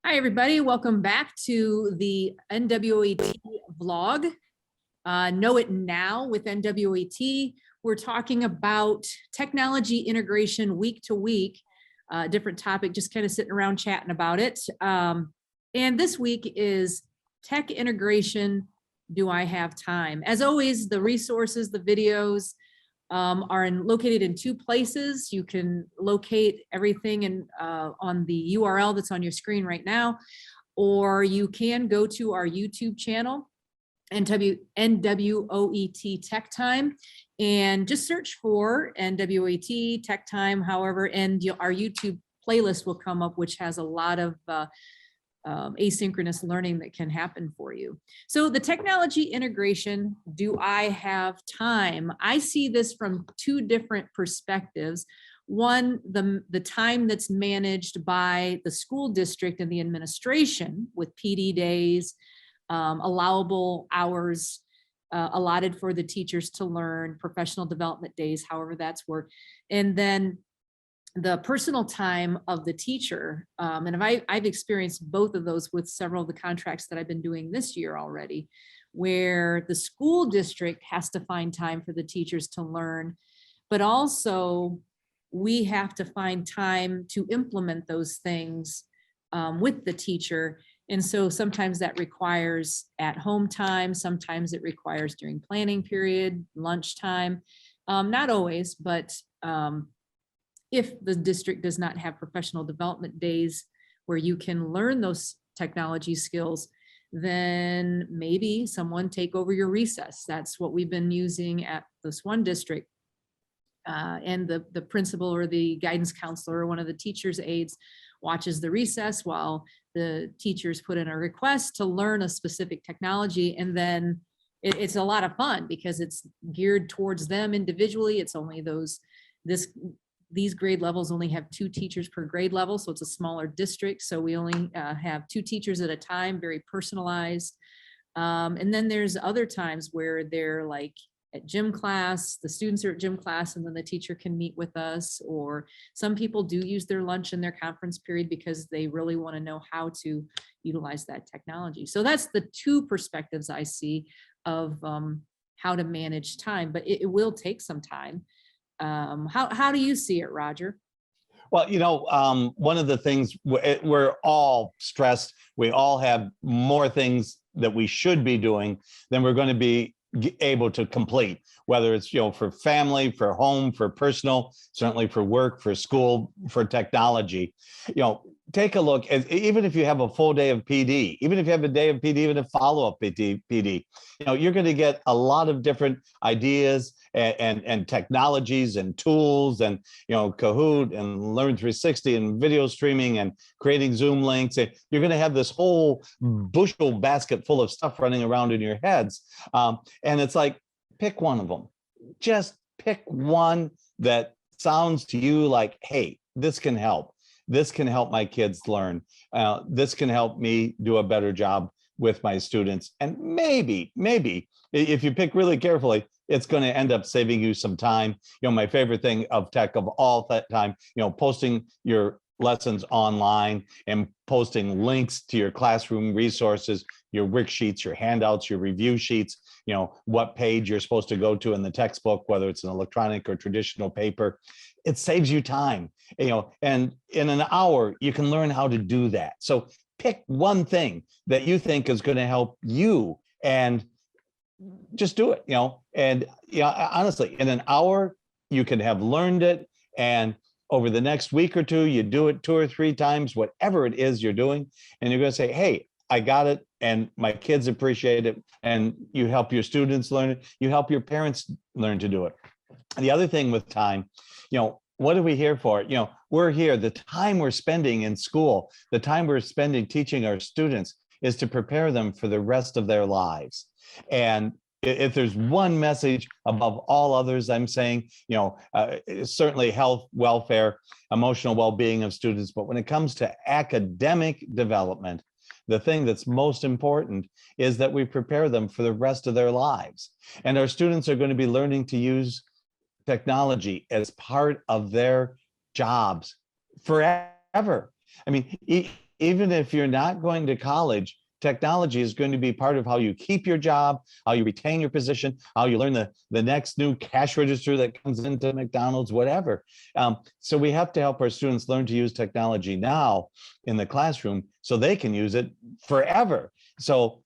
Hi, everybody. Welcome back to the NWOET vlog. Know It Now with NWOET. We're talking about technology integration week to week, different topic, just kind of sitting around chatting about it. And this week is tech integration. Do I have time? As always, the resources, the videos, are located in two places. You can locate everything on the URL that's on your screen right now, or you can go to our YouTube channel, NWOET Tech Time, and just search for NWOET Tech Time, however, and our YouTube playlist will come up, which has a lot of asynchronous learning that can happen for you. So the technology integration, do I have time? I see this from two different perspectives. One, the time that's managed by the school district and the administration with PD days, allowable hours allotted for the teachers to learn, professional development days, however that's worked. And then the personal time of the teacher, and I've experienced both of those with several of the contracts that I've been doing this year already, where the school district has to find time for the teachers to learn, but also we have to find time to implement those things with the teacher. And so sometimes that requires at-home time, sometimes it requires during planning period, lunchtime, not always, but if the district does not have professional development days where you can learn those technology skills, then maybe someone take over your recess. That's what we've been using at this one district. And the principal or the guidance counselor or one of the teacher's aides watches the recess while the teachers put in a request to learn a specific technology. And then it's a lot of fun because it's geared towards them individually. It's only these grade levels only have 2 teachers per grade level, so it's a smaller district. So we only have 2 teachers at a time, very personalized. And then there's other times where they're like at gym class, the students are at gym class, and then the teacher can meet with us. Or some people do use their lunch in their conference period because they really want to know how to utilize that technology. So that's the 2 perspectives I see of how to manage time, but it will take some time. How do you see it, Roger? Well, one of the things we're all stressed. We all have more things that we should be doing than we're going to be able to complete, whether it's, for family, for home, for personal, certainly for work, for school, for technology. Take a look at, even if you have a full day of PD, even if you have a day of PD, even a follow-up PD, you're going to get a lot of different ideas and technologies and tools and, Kahoot and Learn 360 and video streaming and creating Zoom links. And you're going to have this whole bushel basket full of stuff running around in your heads. And it's like, pick one of them. Just pick one that sounds to you like, hey, this can help. This can help my kids learn. This can help me do a better job with my students. And maybe, if you pick really carefully, it's going to end up saving you some time. My favorite thing of tech of all that time, posting your lessons online and posting links to your classroom resources, your worksheets, your handouts, your review sheets, what page you're supposed to go to in the textbook, whether it's an electronic or traditional paper. It saves you time, and in an hour, you can learn how to do that. So pick one thing that you think is going to help you and just do it, and honestly, in an hour, you can have learned it. And over the next week or two, you do it 2 or 3 times, whatever it is you're doing. And you're going to say, hey, I got it. And my kids appreciate it. And you help your students learn it. You help your parents learn to do it. And the other thing with time, what are we here for? We're here, the time we're spending in school, the time we're spending teaching our students is to prepare them for the rest of their lives. And if there's one message above all others, I'm saying, certainly health, welfare, emotional well-being of students. But when it comes to academic development, the thing that's most important is that we prepare them for the rest of their lives. And our students are going to be learning to use technology as part of their jobs forever. I mean, even if you're not going to college, technology is going to be part of how you keep your job, how you retain your position, how you learn the next new cash register that comes into McDonald's, whatever. So we have to help our students learn to use technology now in the classroom so they can use it forever. So,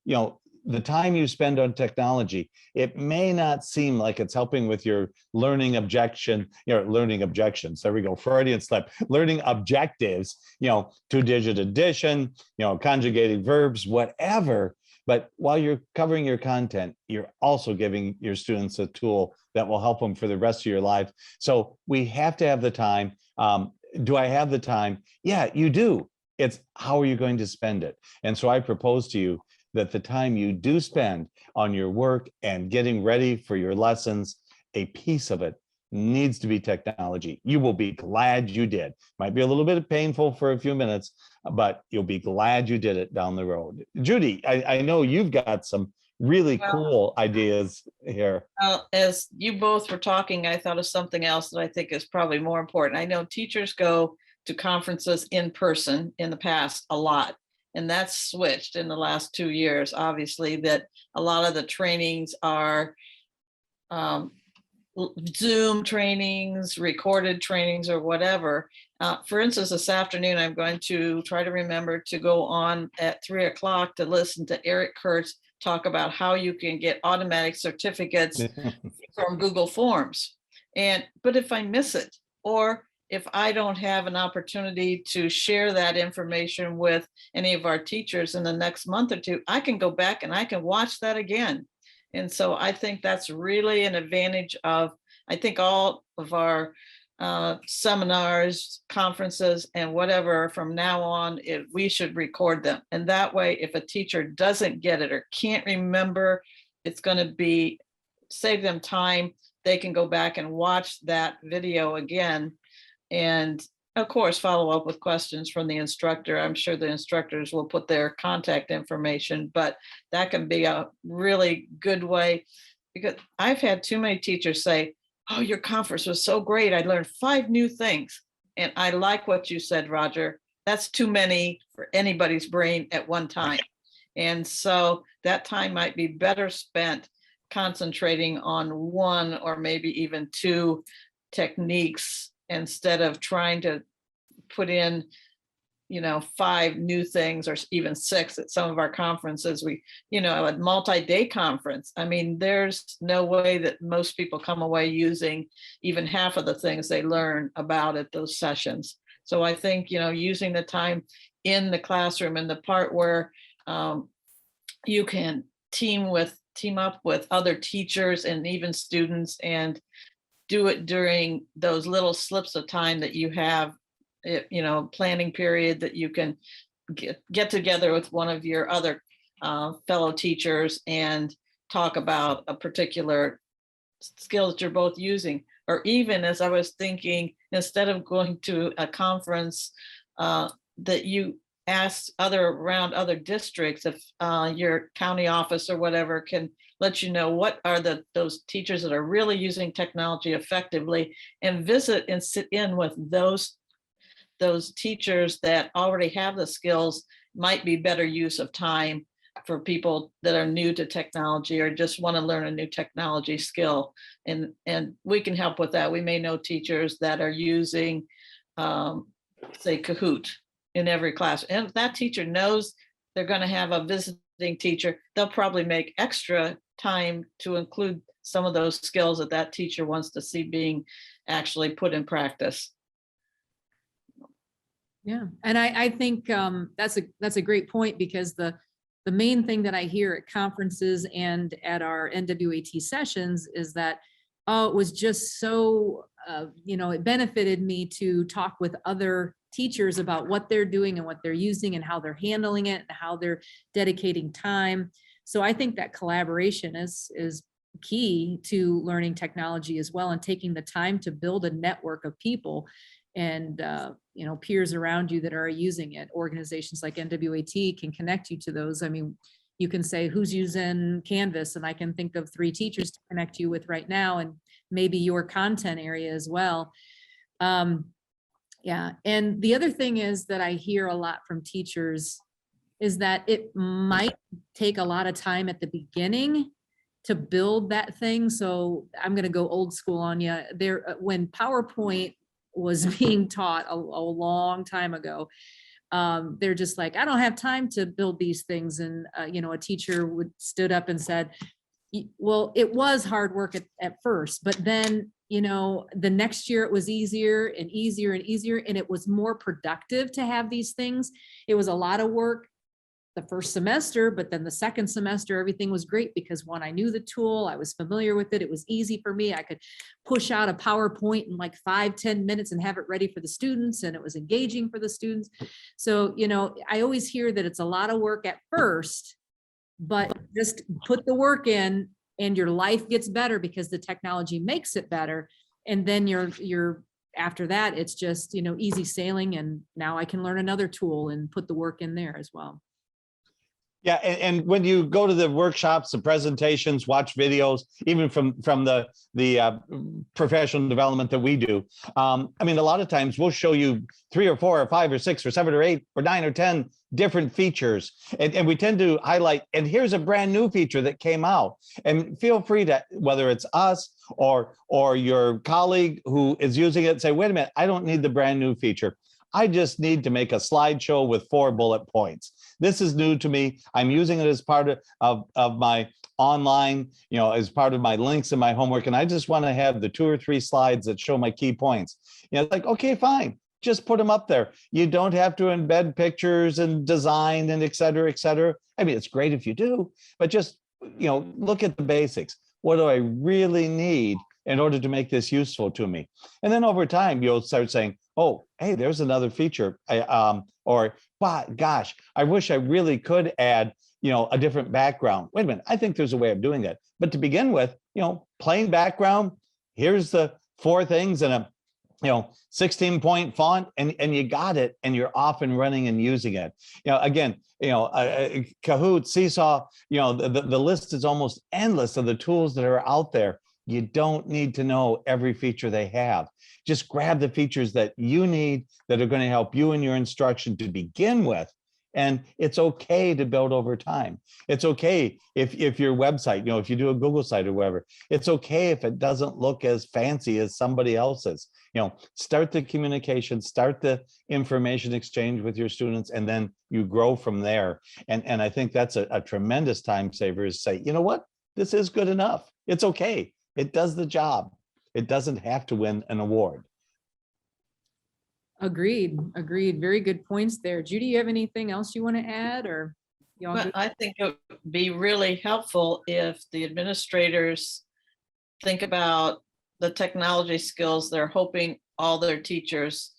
the time you spend on technology, it may not seem like it's helping with your learning learning objections. There we go, Freudian slip. Learning objectives, two-digit addition, conjugating verbs, whatever. But while you're covering your content, you're also giving your students a tool that will help them for the rest of your life. So we have to have the time. Do I have the time? Yeah, you do. It's how are you going to spend it? And so I propose to you that the time you do spend on your work and getting ready for your lessons, a piece of it needs to be technology. You will be glad you did. Might be a little bit painful for a few minutes, but you'll be glad you did it down the road. Judy, I know you've got some really cool ideas here. As you both were talking, I thought of something else that I think is probably more important. I know teachers go to conferences in person in the past a lot. And that's switched in the last 2 years, obviously, that a lot of the trainings are Zoom trainings, recorded trainings, or whatever. For instance, this afternoon, I'm going to try to remember to go on at 3 o'clock to listen to Eric Kurtz talk about how you can get automatic certificates from Google Forms. But if I miss it, or if I don't have an opportunity to share that information with any of our teachers in the next month or two, I can go back and I can watch that again. And so I think that's really an advantage of, I think all of our seminars, conferences, and whatever from now on, we should record them. And that way, if a teacher doesn't get it or can't remember, it's going to save them time. They can go back and watch that video again. And of course, follow up with questions from the instructor. I'm sure the instructors will put their contact information, but that can be a really good way, because I've had too many teachers say, oh, your conference was so great. I learned 5 new things. And I like what you said, Roger. That's too many for anybody's brain at one time. And so that time might be better spent concentrating on 1 or maybe even 2 techniques instead of trying to put in, 5 new things or even 6 at some of our conferences. We, a multi-day conference. I mean, there's no way that most people come away using even half of the things they learn about at those sessions. So I think, using the time in the classroom and the part where you can team up with other teachers and even students and do it during those little slips of time that you have, planning period that you can get together with one of your other fellow teachers and talk about a particular skill that you're both using. Or even, as I was thinking, instead of going to a conference, that you ask around other districts, if your county office or whatever can let you know what are those teachers that are really using technology effectively, and visit and sit in with those teachers that already have the skills. Might be better use of time for people that are new to technology or just want to learn a new technology skill. And we can help with that. We may know teachers that are using, say, Kahoot in every class. And if that teacher knows they're going to have a visiting teacher, they'll probably make extra time to include some of those skills that teacher wants to see being actually put in practice. Yeah, and I think that's a great point, because the main thing that I hear at conferences and at our NWAT sessions is that, oh, it was just so, it benefited me to talk with other teachers about what they're doing and what they're using and how they're handling it and how they're dedicating time. So I think that collaboration is key to learning technology as well, and taking the time to build a network of people and peers around you that are using it. Organizations like NWAT can connect you to those. I mean, you can say, who's using Canvas? And I can think of 3 teachers to connect you with right now, and maybe your content area as well. Yeah. And the other thing is that I hear a lot from teachers is that it might take a lot of time at the beginning to build that thing. So I'm going to go old school on you there. When PowerPoint was being taught a long time ago, they're just like, I don't have time to build these things. And, a teacher would stood up and said, well, it was hard work at first, but then, the next year it was easier and easier and easier, and it was more productive to have these things. It was a lot of work the first semester, but then the second semester, everything was great because one, I knew the tool, I was familiar with it. It was easy for me. I could push out a PowerPoint in like 5-10 minutes and have it ready for the students. And it was engaging for the students. So, I always hear that it's a lot of work at first, but just put the work in and your life gets better because the technology makes it better. And then you're after that, it's just, easy sailing. And now I can learn another tool and put the work in there as well. Yeah, and when you go to the workshops, the presentations, watch videos, even from the professional development that we do, a lot of times we'll show you 3 or 4 or 5 or 6 or 7 or 8 or 9 or 10 different features, and we tend to highlight, and here's a brand new feature that came out, and feel free to, whether it's us or your colleague who is using it, say, wait a minute, I don't need the brand new feature. I just need to make a slideshow with 4 bullet points. This is new to me. I'm using it as part of my online, as part of my links and my homework. And I just want to have the 2 or 3 slides that show my key points. It's like, okay, fine. Just put them up there. You don't have to embed pictures and design and et cetera, et cetera. It's great if you do, but just, look at the basics. What do I really need in order to make this useful to me? And then over time, you'll start saying, oh, hey, there's another feature. Or, wow, gosh, I wish I really could add, a different background. Wait a minute, I think there's a way of doing that. But to begin with, plain background, here's the 4 things in a 16-point font, and you got it, and you're off and running and using it. Again, Kahoot, Seesaw, the list is almost endless of the tools that are out there. You don't need to know every feature they have. Just grab the features that you need that are going to help you in your instruction to begin with. And it's okay to build over time. It's okay if your website, if you do a Google site or whatever, it's okay if it doesn't look as fancy as somebody else's. Start the communication, start the information exchange with your students, and then you grow from there. And I think that's a tremendous time saver, is say, you know what, this is good enough. It's okay. It does the job. It doesn't have to win an award. Agreed. Very good points there. Judy, you have anything else you want to add, or y'all Well, good? I think it would be really helpful if the administrators think about the technology skills they're hoping all their teachers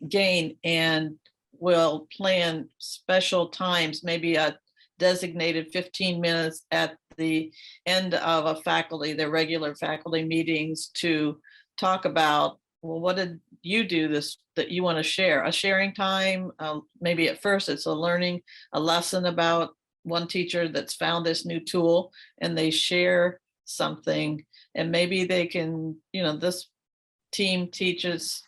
gain, and will plan special times, maybe a designated 15 minutes at the end of their regular faculty meetings, to talk about, well, what did you do this that you want to share? A sharing time. Maybe at first it's a lesson about one teacher that's found this new tool, and they share something, and maybe they can, this team teaches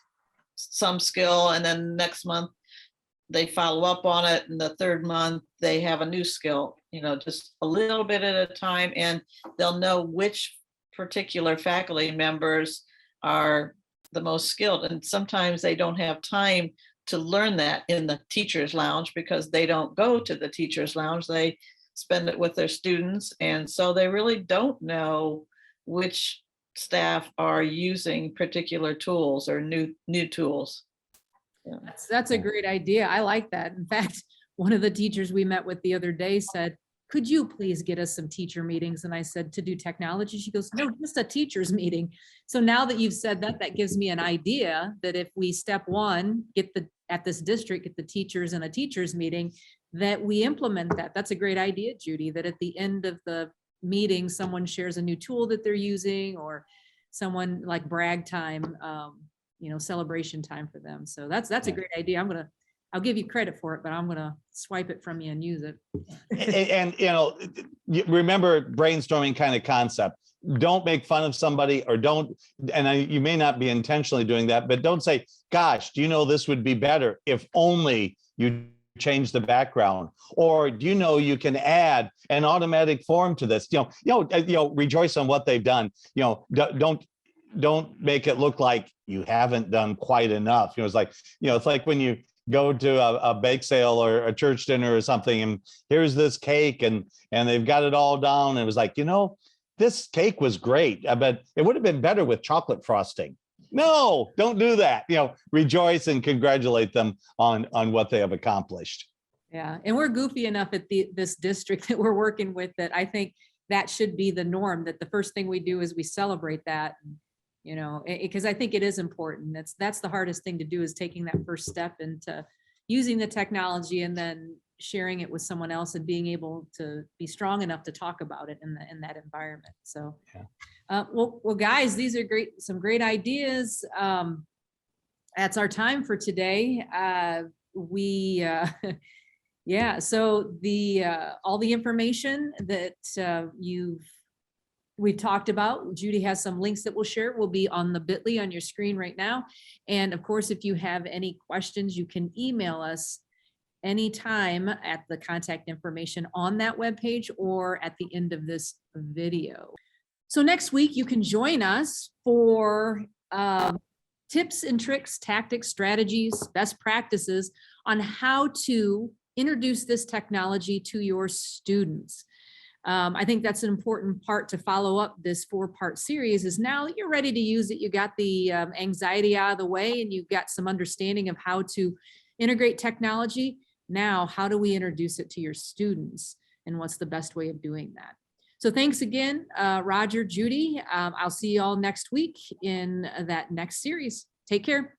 some skill, and then next month they follow up on it, and the 3rd month they have a new skill, just a little bit at a time, and they'll know which particular faculty members are the most skilled. And sometimes they don't have time to learn that in the teacher's lounge because they don't go to the teacher's lounge. They spend it with their students. And so they really don't know which staff are using particular tools or new tools. Yeah. That's a great idea. I like that. In fact, one of the teachers we met with the other day said, could you please get us some teacher meetings? And I said, to do technology? She goes, no, just a teacher's meeting. So now that you've said that, that gives me an idea that if we, step 1, at this district, get the teachers in a teacher's meeting, that we implement that. That's a great idea, Judy, that at the end of the meeting, someone shares a new tool that they're using, or someone like brag time, celebration time for them. So that's a great idea. I'll give you credit for it, but I'm going to swipe it from you and use it. And remember brainstorming kind of concept. Don't make fun of somebody, or don't, you may not be intentionally doing that, but don't say, gosh, do you know this would be better if only you change the background, or do you know you can add an automatic form to this? Rejoice on what they've done. Don't make it look like you haven't done quite enough. It's like when you go to a bake sale or a church dinner or something, and here's this cake, and they've got it all down, and it was like, this cake was great, but it would have been better with chocolate frosting. No, don't do that. Rejoice and congratulate them on what they have accomplished. Yeah, and we're goofy enough at this district that we're working with that I think that should be the norm, that the first thing we do is we celebrate that, because I think it is important. That's the hardest thing to do, is taking that first step into using the technology and then sharing it with someone else and being able to be strong enough to talk about it in that environment. So, yeah. Well, guys, these are some great ideas. That's our time for today. Yeah, so all the information that we talked about, Judy has some links that we'll share, will be on the bit.ly on your screen right now. And of course, if you have any questions, you can email us anytime at the contact information on that webpage or at the end of this video. So next week, you can join us for tips and tricks, tactics, strategies, best practices on how to introduce this technology to your students. I think that's an important part to follow up this 4-part series, is now that you're ready to use it, you got the anxiety out of the way, and you've got some understanding of how to integrate technology. Now, how do we introduce it to your students, and what's the best way of doing that? So thanks again, Roger, Judy. I'll see you all next week in that next series. Take care.